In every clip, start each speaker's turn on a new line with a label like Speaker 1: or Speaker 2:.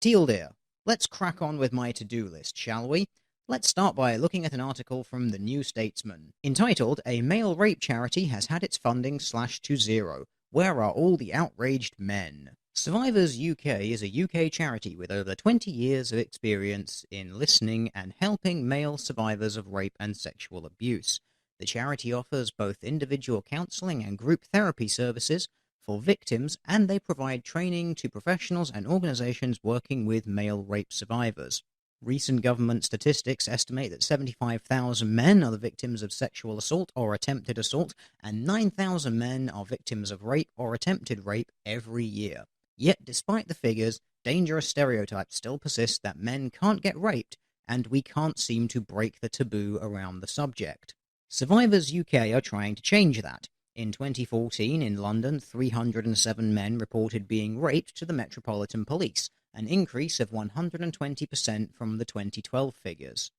Speaker 1: Teal dear, let's crack on with my to-do list, shall we? Let's start by looking at an article from the New Statesman, entitled "A Male Rape Charity Has Had Its Funding Slashed to Zero. Where Are All the Outraged Men?" Survivors UK is a UK charity with over 20 years of experience in listening and helping male survivors of rape and sexual abuse. The charity offers both individual counselling and group therapy services for victims, and they provide training to professionals and organisations working with male rape survivors. Recent government statistics estimate that 75,000 men are the victims of sexual assault or attempted assault, and 9,000 men are victims of rape or attempted rape every year. Yet, despite the figures, dangerous stereotypes still persist that men can't get raped, and we can't seem to break the taboo around the subject. Survivors UK are trying to change that. In 2014, in London, 307 men reported being raped to the Metropolitan Police, an increase of 120% from the 2012 figures.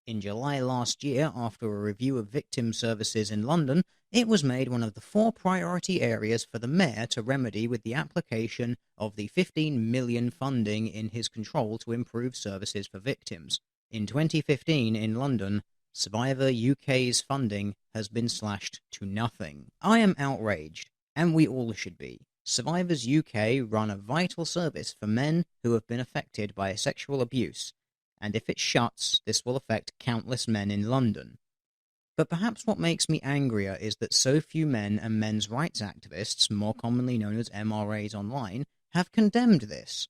Speaker 1: In July last year, after a review of victim services in London, it was made one of the 4 priority areas for the Mayor to remedy with the application of the £15 million funding in his control to improve services for victims. In 2015, in London, Survivor UK's funding has been slashed to nothing. I am outraged, and we all should be. Survivors UK run a vital service for men who have been affected by sexual abuse, and if it shuts, this will affect countless men in London. But perhaps what makes me angrier is that so few men and men's rights activists, more commonly known as MRAs online, have condemned this.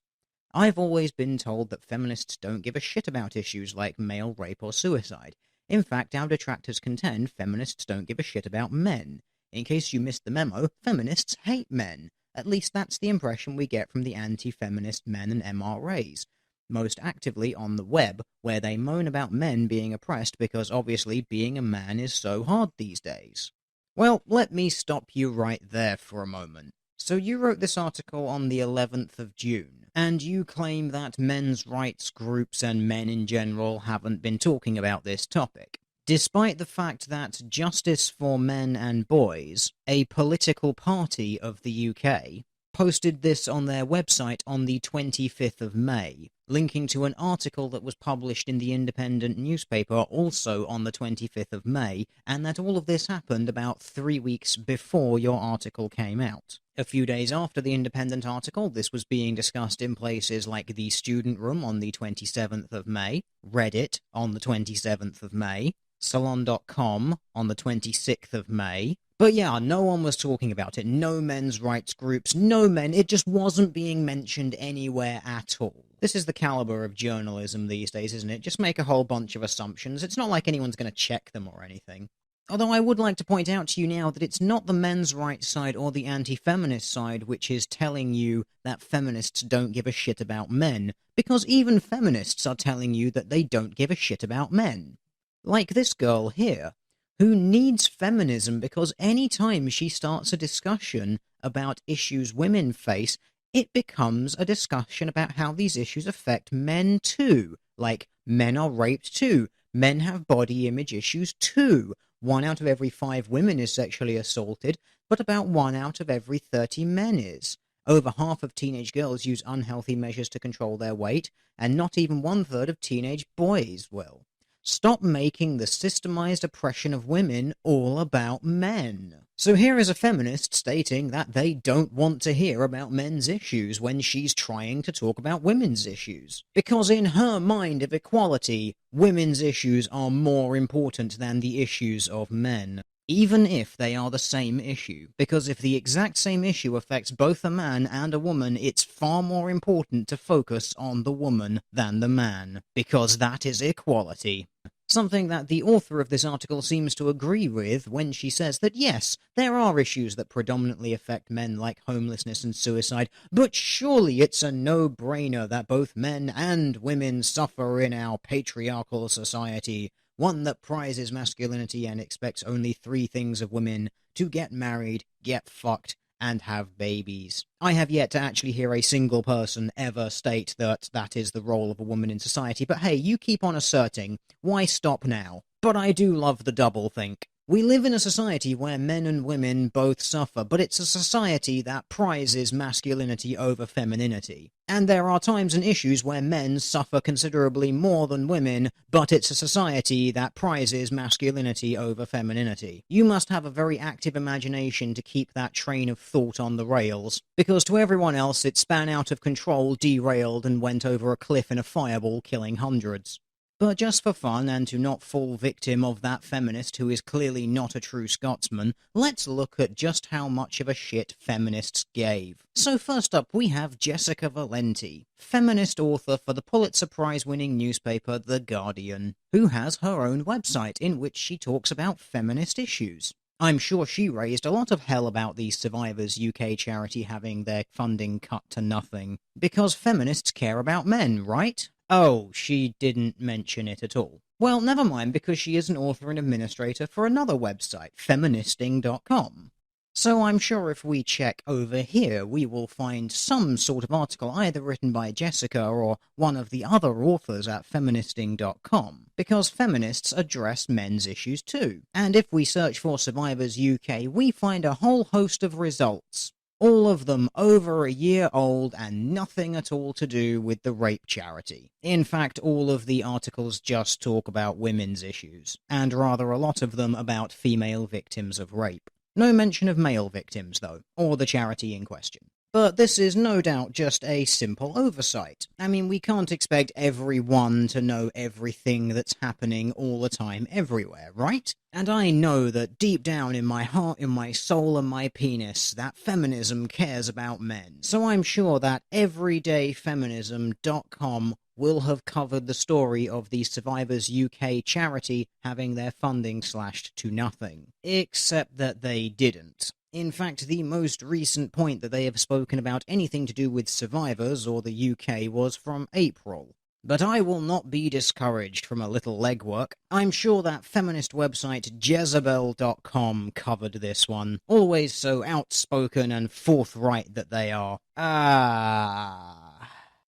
Speaker 1: I've always been told that feminists don't give a shit about issues like male rape or suicide. In fact, our detractors contend feminists don't give a shit about men. In case you missed the memo, feminists hate men. At least that's the impression we get from the anti-feminist men and MRAs. Most actively on the web, where they moan about men being oppressed because obviously being a man is so hard these days. Well, let me stop you right there for a moment. So you wrote this article on the 11th of June, and you claim that men's rights groups and men in general haven't been talking about this topic, despite the fact that Justice for Men and Boys, a political party of the UK, posted this on their website on the 25th of May, linking to an article that was published in the Independent newspaper also on the 25th of May, and that all of this happened about 3 weeks before your article came out. A few days after the Independent article, this was being discussed in places like the Student Room on the 27th of May, Reddit on the 27th of May, Salon.com on the 26th of May. But yeah, no one was talking about it. No men's rights groups, no men. It just wasn't being mentioned anywhere at all. This is the caliber of journalism these days, isn't it? Just make a whole bunch of assumptions. It's not like anyone's going to check them or anything. Although I would like to point out to you now that it's not the men's rights side or the anti-feminist side which is telling you that feminists don't give a shit about men, because even feminists are telling you that they don't give a shit about men. Like this girl here, who needs feminism because any time she starts a discussion about issues women face, it becomes a discussion about how these issues affect men too. Like, men are raped too. Men have body image issues too. 1 out of every 5 women is sexually assaulted, but about 1 out of every 30 men is. Over half of teenage girls use unhealthy measures to control their weight, and not even 1/3 of teenage boys will. Stop making the systemized oppression of women all about men. So here is a feminist stating that they don't want to hear about men's issues when she's trying to talk about women's issues. Because in her mind of equality, women's issues are more important than the issues of men. Even if they are the same issue. Because if the exact same issue affects both a man and a woman, it's far more important to focus on the woman than the man. Because that is equality. Something that the author of this article seems to agree with when she says that yes, there are issues that predominantly affect men like homelessness and suicide, but surely it's a no-brainer that both men and women suffer in our patriarchal society, one that prizes masculinity and expects only 3 things of women: to get married, get fucked, and have babies. I have yet to actually hear a single person ever state that that is the role of a woman in society, but hey, you keep on asserting. Why stop now? But I do love the doublethink. We live in a society where men and women both suffer, but it's a society that prizes masculinity over femininity. And there are times and issues where men suffer considerably more than women, but it's a society that prizes masculinity over femininity. You must have a very active imagination to keep that train of thought on the rails, because to everyone else it span out of control, derailed, and went over a cliff in a fireball, killing hundreds. But just for fun, and to not fall victim of that feminist who is clearly not a true Scotsman, let's look at just how much of a shit feminists gave. So first up we have Jessica Valenti, feminist author for the Pulitzer Prize-winning newspaper The Guardian, who has her own website in which she talks about feminist issues. I'm sure she raised a lot of hell about the Survivors UK charity having their funding cut to nothing, because feminists care about men, right? Oh, she didn't mention it at all. Well, never mind, because she is an author and administrator for another website, feministing.com. So I'm sure if we check over here, we will find some sort of article either written by Jessica or one of the other authors at feministing.com, because feminists address men's issues too. And if we search for Survivors UK, we find a whole host of results. All of them over a year old and nothing at all to do with the rape charity. In fact, all of the articles just talk about women's issues, and rather a lot of them about female victims of rape. No mention of male victims, though, or the charity in question. But this is no doubt just a simple oversight. I mean, we can't expect everyone to know everything that's happening all the time everywhere, right? And I know that deep down in my heart, in my soul and my penis, that feminism cares about men. So I'm sure that everydayfeminism.com will have covered the story of the Survivors UK charity having their funding slashed to nothing. Except that they didn't. In fact, the most recent point that they have spoken about anything to do with Survivors or the UK was from April. But I will not be discouraged from a little legwork. I'm sure that feminist website Jezebel.com covered this one. Always so outspoken and forthright that they are.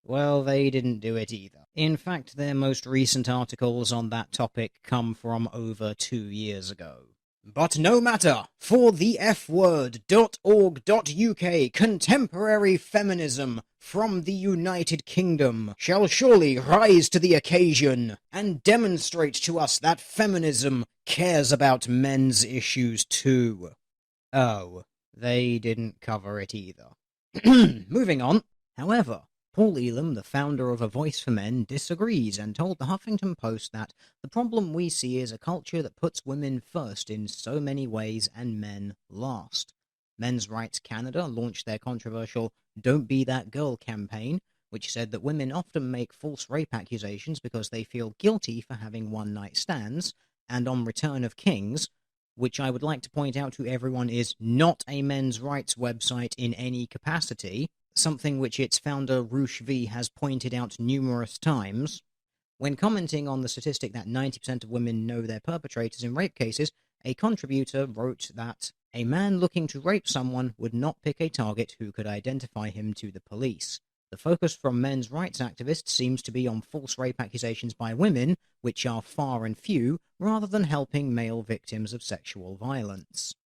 Speaker 1: Well, they didn't do it either. In fact, their most recent articles on that topic come from over 2 years ago. But no matter, for the fword.org.uk, contemporary feminism from the United Kingdom shall surely rise to the occasion and demonstrate to us that feminism cares about men's issues too. Oh, they didn't cover it either. Moving on. However, Paul Elam, the founder of A Voice for Men, disagrees and told the Huffington Post that the problem we see is a culture that puts women first in so many ways and men last. Men's Rights Canada launched their controversial Don't Be That Girl campaign, which said that women often make false rape accusations because they feel guilty for having one-night stands, and on Return of Kings, which I would like to point out to everyone is not a men's rights website in any capacity, something which its founder Roosh V has pointed out numerous times. When commenting on the statistic that 90% of women know their perpetrators in rape cases, a contributor wrote that a man looking to rape someone would not pick a target who could identify him to the police. The focus from men's rights activists seems to be on false rape accusations by women, which are far and few, rather than helping male victims of sexual violence.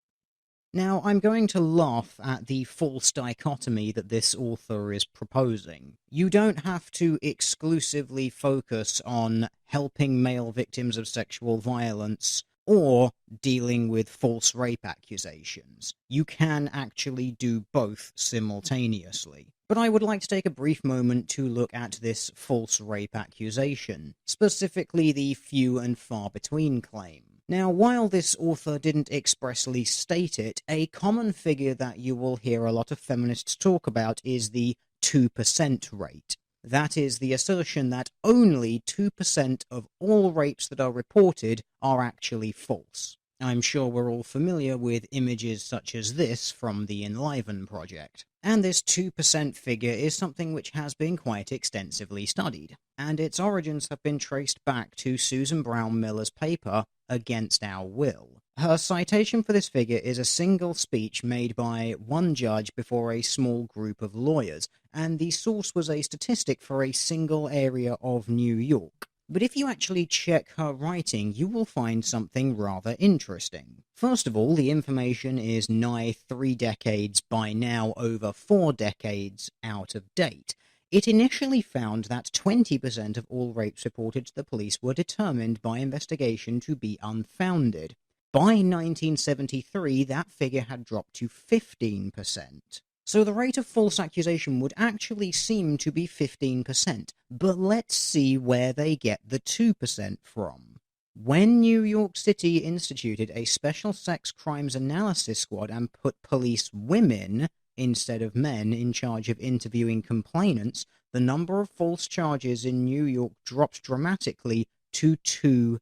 Speaker 1: Now, I'm going to laugh at the false dichotomy that this author is proposing. You don't have to exclusively focus on helping male victims of sexual violence or dealing with false rape accusations. You can actually do both simultaneously. But I would like to take a brief moment to look at this false rape accusation, specifically the few and far between claim. Now, while this author didn't expressly state it, a common figure that you will hear a lot of feminists talk about is the 2% rate. That is the assertion that only 2% of all rapes that are reported are actually false. I'm sure we're all familiar with images such as this from the Enliven project. And this 2% figure is something which has been quite extensively studied, and its origins have been traced back to Susan Brown Miller's paper, Against Our Will. Her citation for this figure is a single speech made by one judge before a small group of lawyers, and the source was a statistic for a single area of New York. But if you actually check her writing, you will find something rather interesting. First of all, the information is nigh 3 decades, by now over 4 decades, out of date. It initially found that 20% of all rapes reported to the police were determined by investigation to be unfounded. By 1973, that figure had dropped to 15%. So the rate of false accusation would actually seem to be 15%, but let's see where they get the 2% from. When New York City instituted a special sex crimes analysis squad and put police women instead of men in charge of interviewing complainants, the number of false charges in New York dropped dramatically to 2%.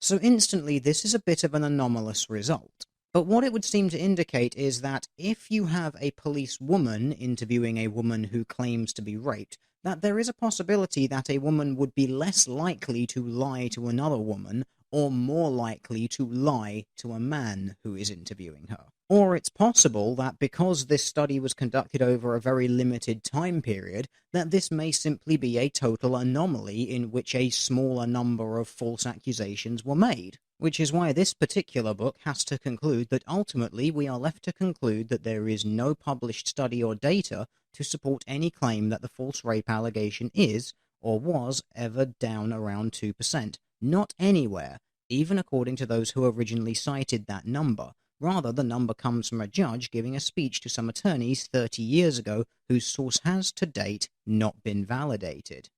Speaker 1: So instantly, this is a bit of an anomalous result. But what it would seem to indicate is that if you have a police woman interviewing a woman who claims to be raped, that there is a possibility that a woman would be less likely to lie to another woman, or more likely to lie to a man who is interviewing her. Or it's possible that because this study was conducted over a very limited time period, that this may simply be a total anomaly in which a smaller number of false accusations were made. Which is why this particular book has to conclude that ultimately we are left to conclude that there is no published study or data to support any claim that the false rape allegation is, or was, ever down around 2%. Not anywhere, even according to those who originally cited that number. Rather, the number comes from a judge giving a speech to some attorneys 30 years ago whose source has, to date, not been validated.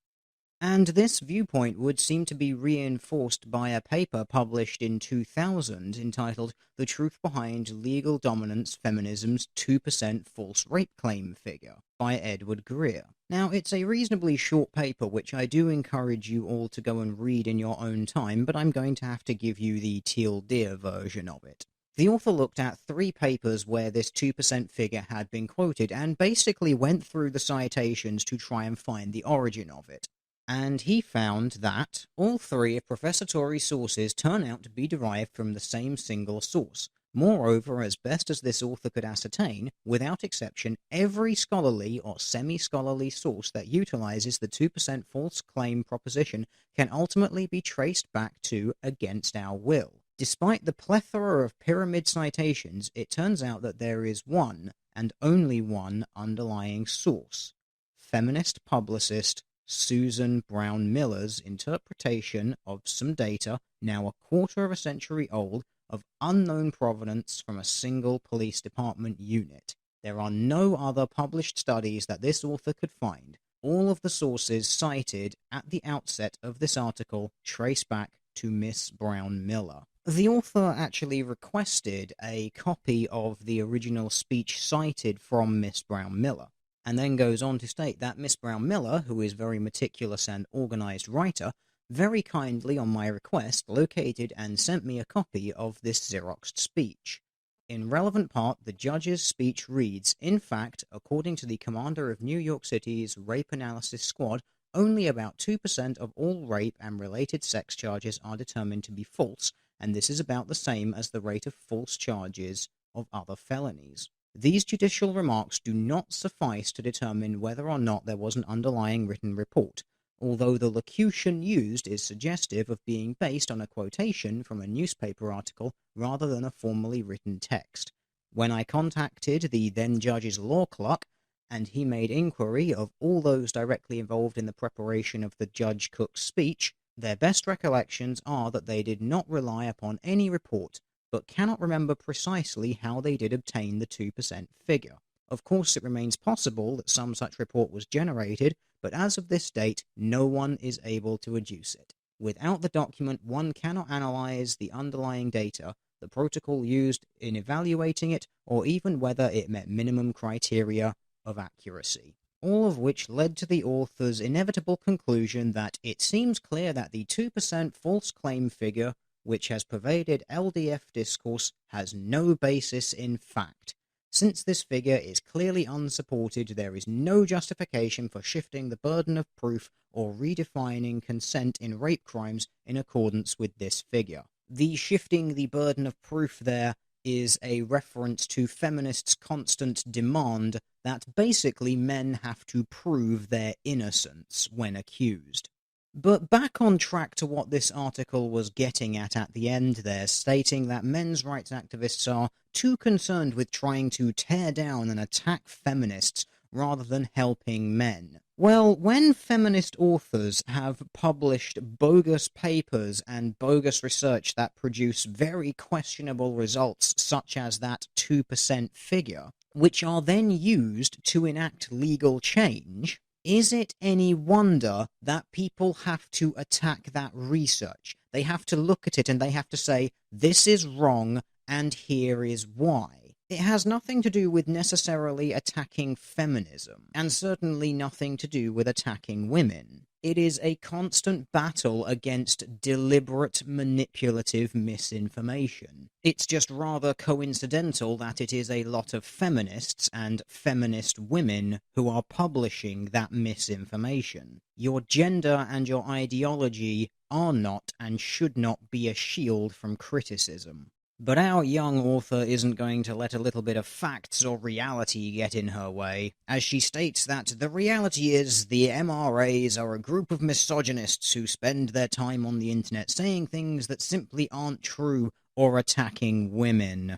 Speaker 1: And this viewpoint would seem to be reinforced by a paper published in 2000 entitled The Truth Behind Legal Dominance Feminism's 2% False Rape Claim Figure by Edward Greer. Now, it's a reasonably short paper which I do encourage you all to go and read in your own time, but I'm going to have to give you the teal deer version of it. The author looked at 3 papers where this 2% figure had been quoted and basically went through the citations to try and find the origin of it. And he found that all 3 of Professor Torrey's sources turn out to be derived from the same single source. Moreover, as best as this author could ascertain, without exception, every scholarly or semi-scholarly source that utilizes the 2% false claim proposition can ultimately be traced back to against our will. Despite the plethora of pyramid citations, it turns out that there is one, and only one, underlying source: feminist publicist Susan Brown Miller's interpretation of some data, now a quarter of a century old, of unknown provenance from a single police department unit. There are no other published studies that this author could find. All of the sources cited at the outset of this article trace back to Miss Brown Miller. The author actually requested a copy of the original speech cited from Miss Brown Miller, and then goes on to state that Miss Brown Miller, who is very meticulous and organized writer, very kindly on my request located and sent me a copy of this Xeroxed speech. In relevant part, the judge's speech reads, in fact, according to the commander of New York City's Rape Analysis Squad, only about 2% of all rape and related sex charges are determined to be false, and this is about the same as the rate of false charges of other felonies. These judicial remarks do not suffice to determine whether or not there was an underlying written report, although the locution used is suggestive of being based on a quotation from a newspaper article rather than a formally written text. When I contacted the then judge's law clerk, and he made inquiry of all those directly involved in the preparation of the Judge Cook's speech, their best recollections are that they did not rely upon any report, but cannot remember precisely how they did obtain the 2% figure. Of course, it remains possible that some such report was generated, but as of this date, no one is able to adduce it. Without the document, one cannot analyze the underlying data, the protocol used in evaluating it, or even whether it met minimum criteria of accuracy. All of which led to the author's inevitable conclusion that it seems clear that the 2% false claim figure, which has pervaded LDF discourse, has no basis in fact. Since this figure is clearly unsupported, there is no justification for shifting the burden of proof or redefining consent in rape crimes in accordance with this figure. The shifting the burden of proof there is a reference to feminists' constant demand that basically men have to prove their innocence when accused. But back on track to what this article was getting at the end there, stating that men's rights activists are too concerned with trying to tear down and attack feminists rather than helping men. Well, when feminist authors have published bogus papers and bogus research that produce very questionable results, such as that 2% figure, which are then used to enact legal change, is it any wonder that people have to attack that research? They have to look at it and they have to say, this is wrong and here is why. It has nothing to do with necessarily attacking feminism, and certainly nothing to do with attacking women. It is a constant battle against deliberate, manipulative misinformation. It's just rather coincidental that it is a lot of feminists and feminist women who are publishing that misinformation. Your gender and your ideology are not and should not be a shield from criticism. But our young author isn't going to let a little bit of facts or reality get in her way, as she states that the reality is the MRAs are a group of misogynists who spend their time on the internet saying things that simply aren't true or attacking women.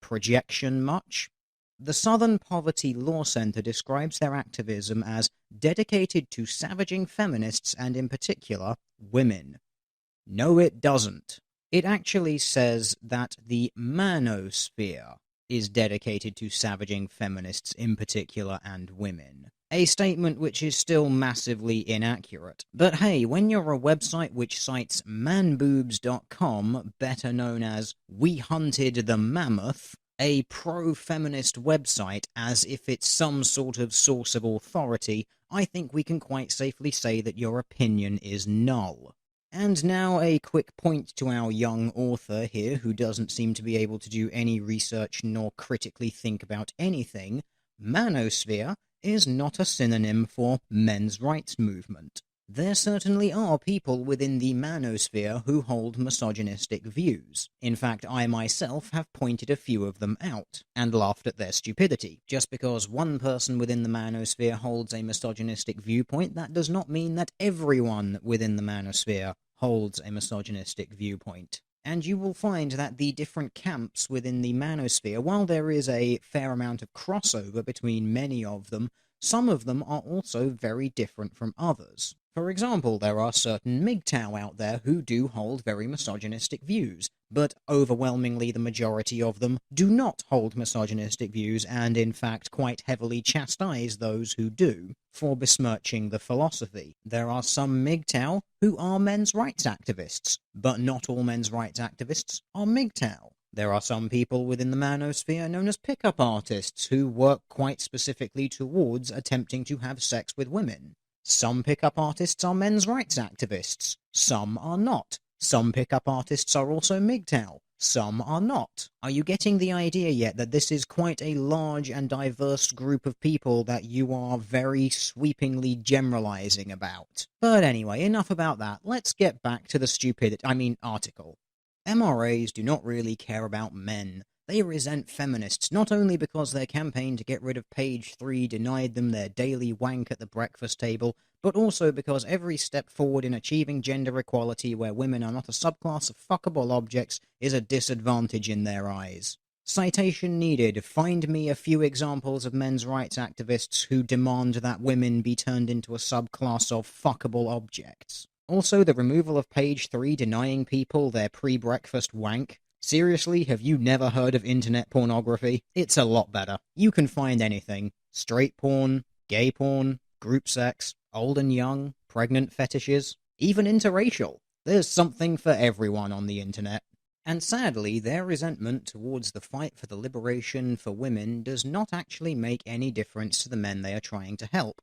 Speaker 1: Projection much? The Southern Poverty Law Center describes their activism as dedicated to savaging feminists and, in particular, women. No, it doesn't. It actually says that the manosphere is dedicated to savaging feminists in particular and women. A statement which is still massively inaccurate. But hey, when you're a website which cites manboobs.com, better known as We Hunted the Mammoth, a pro-feminist website as if it's some sort of source of authority, I think we can quite safely say that your opinion is null. And now a quick point to our young author here, who doesn't seem to be able to do any research nor critically think about anything. Manosphere is not a synonym for men's rights movement. There certainly are people within the manosphere who hold misogynistic views. In fact, I myself have pointed a few of them out, and laughed at their stupidity. Just because one person within the manosphere holds a misogynistic viewpoint, that does not mean that everyone within the manosphere holds a misogynistic viewpoint. And you will find that the different camps within the manosphere, while there is a fair amount of crossover between many of them, some of them are also very different from others. For example, there are certain MGTOW out there who do hold very misogynistic views, but overwhelmingly the majority of them do not hold misogynistic views and in fact quite heavily chastise those who do for besmirching the philosophy. There are some MGTOW who are men's rights activists, but not all men's rights activists are MGTOW. There are some people within the manosphere known as pickup artists who work quite specifically towards attempting to have sex with women. Some pickup artists are men's rights activists. Some are not. Some pickup artists are also MGTOW. Some are not. Are you getting the idea yet that this is quite a large and diverse group of people that you are very sweepingly generalizing about? But anyway, enough about that. Let's get back to the article. MRAs do not really care about men. They resent feminists not only because their campaign to get rid of page 3 denied them their daily wank at the breakfast table, but also because every step forward in achieving gender equality where women are not a subclass of fuckable objects is a disadvantage in their eyes. Citation needed. Find me a few examples of men's rights activists who demand that women be turned into a subclass of fuckable objects. Also, the removal of page 3 denying people their pre-breakfast wank. Seriously, have you never heard of internet pornography? It's a lot better. You can find anything. Straight porn, gay porn, group sex, old and young, pregnant fetishes, even interracial. There's something for everyone on the internet. And sadly, their resentment towards the fight for the liberation for women does not actually make any difference to the men they are trying to help.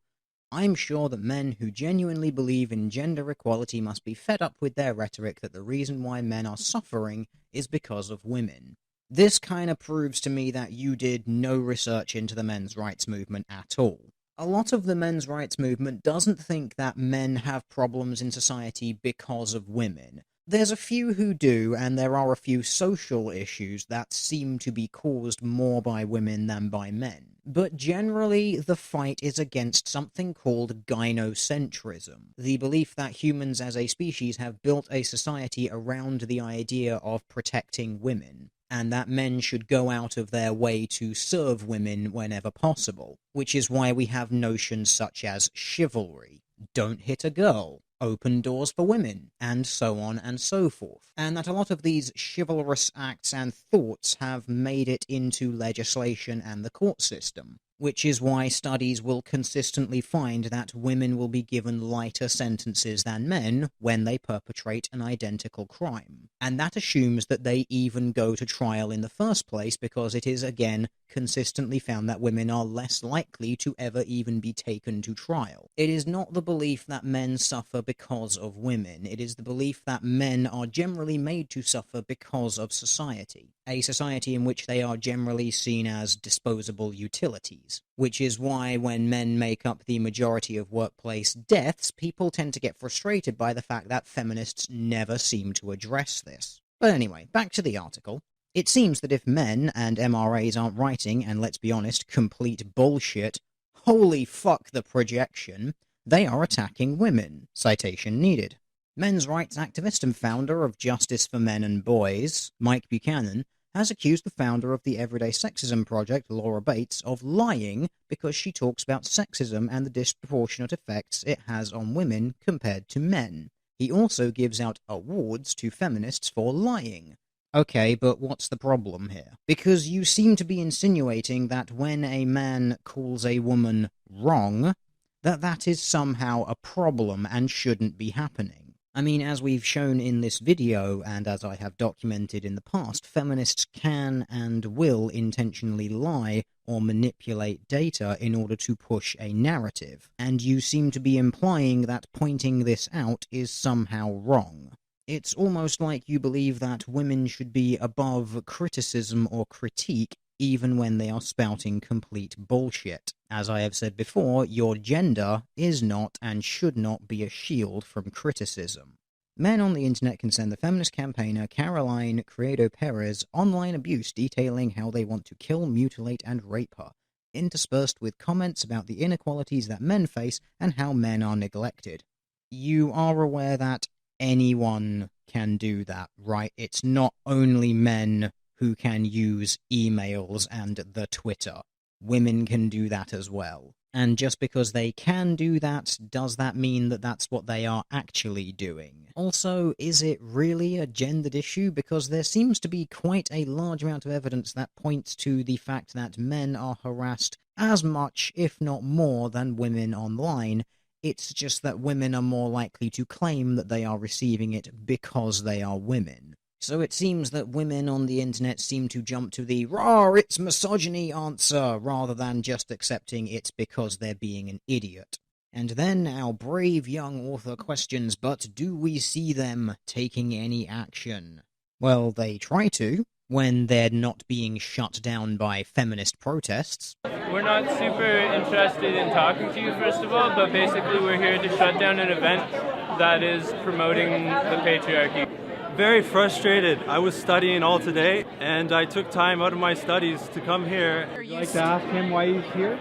Speaker 1: I'm sure that men who genuinely believe in gender equality must be fed up with their rhetoric that the reason why men are suffering is because of women. This kinda proves to me that you did no research into the men's rights movement at all. A lot of the men's rights movement doesn't think that men have problems in society because of women. There's a few who do, and there are a few social issues that seem to be caused more by women than by men. But generally, the fight is against something called gynocentrism, the belief that humans as a species have built a society around the idea of protecting women, and that men should go out of their way to serve women whenever possible, which is why we have notions such as chivalry, don't hit a girl, open doors for women, and so on and so forth. And that a lot of these chivalrous acts and thoughts have made it into legislation and the court system, which is why studies will consistently find that women will be given lighter sentences than men when they perpetrate an identical crime. And that assumes that they even go to trial in the first place, because it is, again, consistently found that women are less likely to ever even be taken to trial. It is not the belief that men suffer because of women, it is the belief that men are generally made to suffer because of society, a society in which they are generally seen as disposable utilities, which is why when men make up the majority of workplace deaths, people tend to get frustrated by the fact that feminists never seem to address this. But anyway, back to the article. It seems that if men and MRAs aren't writing, and let's be honest, complete bullshit, holy fuck the projection, they are attacking women. Citation needed. Men's rights activist and founder of Justice for Men and Boys, Mike Buchanan, has accused the founder of the Everyday Sexism Project, Laura Bates, of lying because she talks about sexism and the disproportionate effects it has on women compared to men. He also gives out awards to feminists for lying. Okay, but what's the problem here? Because you seem to be insinuating that when a man calls a woman wrong, that is somehow a problem and shouldn't be happening. I mean, as we've shown in this video, and as I have documented in the past, feminists can and will intentionally lie or manipulate data in order to push a narrative, and you seem to be implying that pointing this out is somehow wrong. It's almost like you believe that women should be above criticism or critique even when they are spouting complete bullshit. As I have said before, your gender is not and should not be a shield from criticism. Men on the internet can send the feminist campaigner Caroline Criado Perez online abuse detailing how they want to kill, mutilate, and rape her, interspersed with comments about the inequalities that men face and how men are neglected. You are aware that anyone can do that, right? It's not only men who can use emails and the Twitter. Women can do that as well. And just because they can do that, does that mean that that's what they are actually doing? Also, is it really a gendered issue? Because there seems to be quite a large amount of evidence that points to the fact that men are harassed as much, if not more, than women online. It's just that women are more likely to claim that they are receiving it because they are women. So it seems that women on the internet seem to jump to the "rah, it's misogyny" answer, rather than just accepting it's because they're being an idiot. And then our brave young author questions, but do we see them taking any action? Well, they try to, when they're not being shut down by feminist protests.
Speaker 2: We're not super interested in talking to you, first of all, but basically we're here to shut down an event that is promoting the patriarchy.
Speaker 3: Very frustrated. I was studying all today, and I took time out of my studies to come here.
Speaker 4: Would you like to ask him why he's here?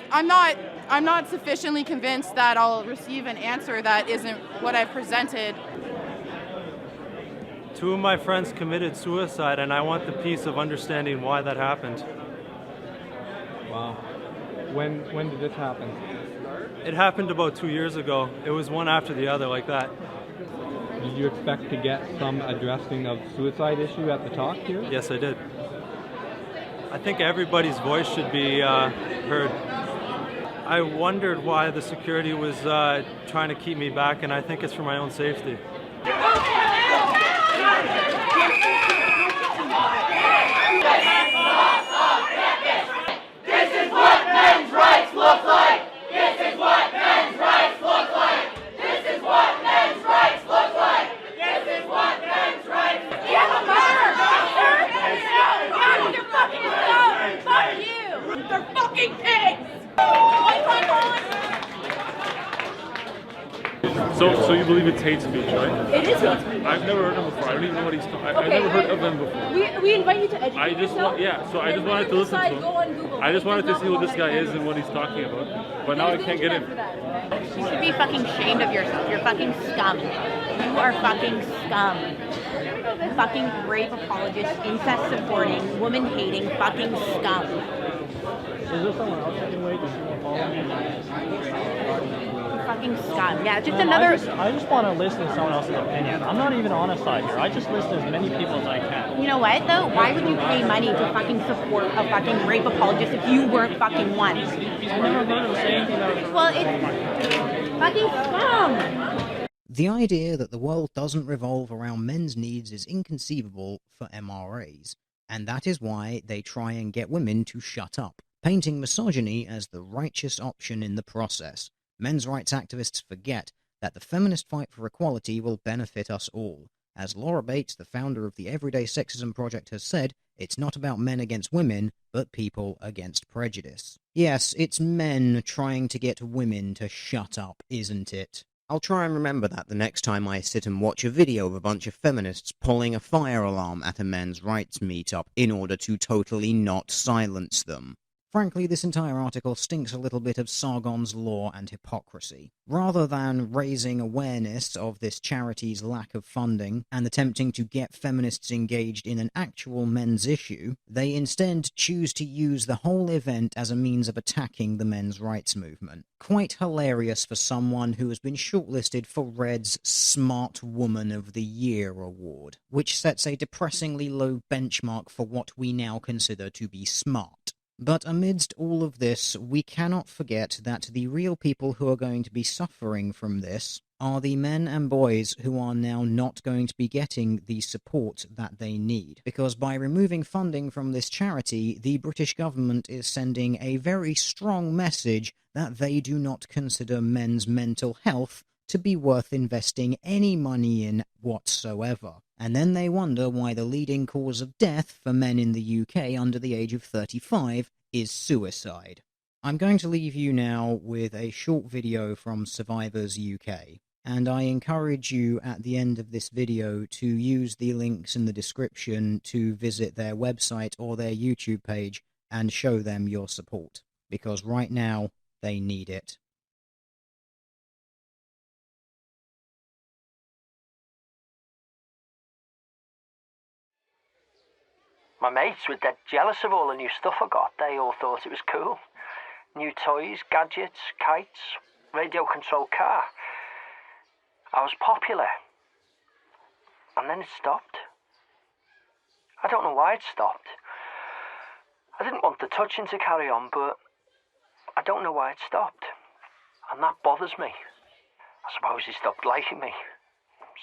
Speaker 5: I'm not sufficiently convinced that I'll receive an answer that isn't what I've presented.
Speaker 3: 2 of my friends committed suicide, and I want the peace of understanding why that happened.
Speaker 4: Wow. When did this happen?
Speaker 3: It happened about 2 years ago. It was one after the other like that.
Speaker 4: Did you expect to get some addressing of suicide issue at the talk here?
Speaker 3: Yes, I did. I think everybody's voice should be heard. I wondered why the security was trying to keep me back, and I think it's for my own safety.
Speaker 6: This is what men's rights look like! This is what men's rights look like! This is what men's rights look like! This is what men's rights look like! You have a murder, bastard! Yeah, you're fucking dumb! Fuck you! They're fucking pigs!
Speaker 7: So you believe it's hate speech, right?
Speaker 8: It is hate speech.
Speaker 7: I've never heard him before. I don't even know what he's talking. I've
Speaker 8: Okay,
Speaker 7: never heard of him before.
Speaker 8: We invite you to educate
Speaker 7: I just
Speaker 8: yourself.
Speaker 7: so I
Speaker 8: Then
Speaker 7: just
Speaker 8: when
Speaker 7: wanted
Speaker 8: you
Speaker 7: to listen to
Speaker 8: decide,
Speaker 7: him.
Speaker 8: go on Google.
Speaker 7: I just wanted to
Speaker 8: There's
Speaker 7: see who
Speaker 8: nothing
Speaker 7: this
Speaker 8: wrong
Speaker 7: guy
Speaker 8: with
Speaker 7: is
Speaker 8: it.
Speaker 7: and what he's talking about. But now I
Speaker 8: There's
Speaker 7: can't
Speaker 8: the
Speaker 7: get
Speaker 8: internet
Speaker 7: in.
Speaker 8: for that, okay?
Speaker 9: You should be fucking ashamed of yourself. You're fucking scum. You are fucking scum. Fucking rape apologist, incest supporting, woman hating, fucking scum.
Speaker 10: Is there someone else I can wait to see more following?
Speaker 9: Fucking scum. Yeah, just another.
Speaker 10: I just want to listen to someone else's opinion. I'm not even on a side here. I just listen to as many people as I can.
Speaker 9: You know what though? Why would you pay money to fucking support a fucking rape apologist if you weren't fucking one?
Speaker 10: I've never heard him say anything that was.
Speaker 9: Well, it's fucking scum.
Speaker 1: The idea that the world doesn't revolve around men's needs is inconceivable for MRAs, and that is why they try and get women to shut up, painting misogyny as the righteous option in the process. Men's rights activists forget that the feminist fight for equality will benefit us all. As Laura Bates, the founder of the Everyday Sexism Project, has said, it's not about men against women, but people against prejudice. Yes, it's men trying to get women to shut up, isn't it? I'll try and remember that the next time I sit and watch a video of a bunch of feminists pulling a fire alarm at a men's rights meetup in order to totally not silence them. Frankly, this entire article stinks a little bit of Sargon's law and hypocrisy. Rather than raising awareness of this charity's lack of funding and attempting to get feminists engaged in an actual men's issue, they instead choose to use the whole event as a means of attacking the men's rights movement. Quite hilarious for someone who has been shortlisted for Red's Smart Woman of the Year award, which sets a depressingly low benchmark for what we now consider to be smart. But amidst all of this, we cannot forget that the real people who are going to be suffering from this are the men and boys who are now not going to be getting the support that they need. Because by removing funding from this charity, the British government is sending a very strong message that they do not consider men's mental health to be worth investing any money in whatsoever. And then they wonder why the leading cause of death for men in the UK under the age of 35 is suicide. I'm going to leave you now with a short video from Survivors UK, and I encourage you at the end of this video to use the links in the description to visit their website or their YouTube page and show them your support, because right now they need it.
Speaker 11: My mates were dead jealous of all the new stuff I got. They all thought it was cool. New toys, gadgets, kites, radio-controlled car. I was popular. And then it stopped. I don't know why it stopped. I didn't want the touching to carry on, but I don't know why it stopped. And that bothers me. I suppose he stopped liking me.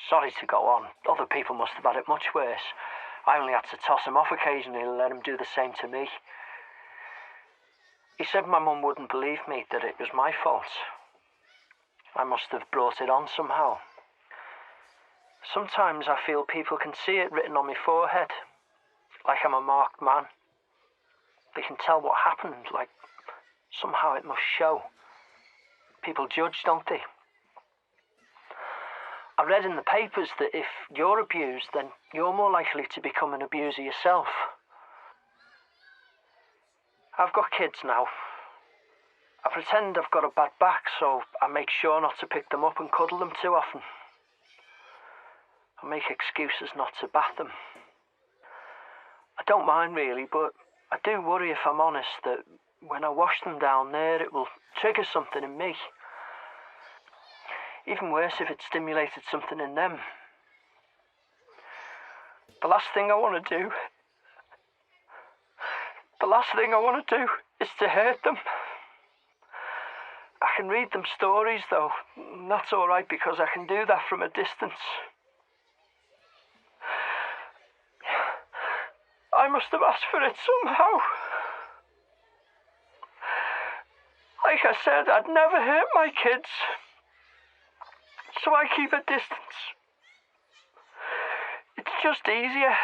Speaker 11: Sorry to go on. Other people must have had it much worse. I only had to toss him off occasionally and let him do the same to me. He said my mum wouldn't believe me, that it was my fault. I must have brought it on somehow. Sometimes I feel people can see it written on my forehead, like I'm a marked man. They can tell what happened, like somehow it must show. People judge, don't they? I read in the papers that if you're abused, then you're more likely to become an abuser yourself. I've got kids now. I pretend I've got a bad back, so I make sure not to pick them up and cuddle them too often. I make excuses not to bath them. I don't mind really, but I do worry, if I'm honest, that when I wash them down there, it will trigger something in me. Even worse if it stimulated something in them. The last thing I want to do is to hurt them. I can read them stories though, and that's alright because I can do that from a distance. I must have asked for it somehow. Like I said, I'd never hurt my kids. So I keep a distance. It's just easier.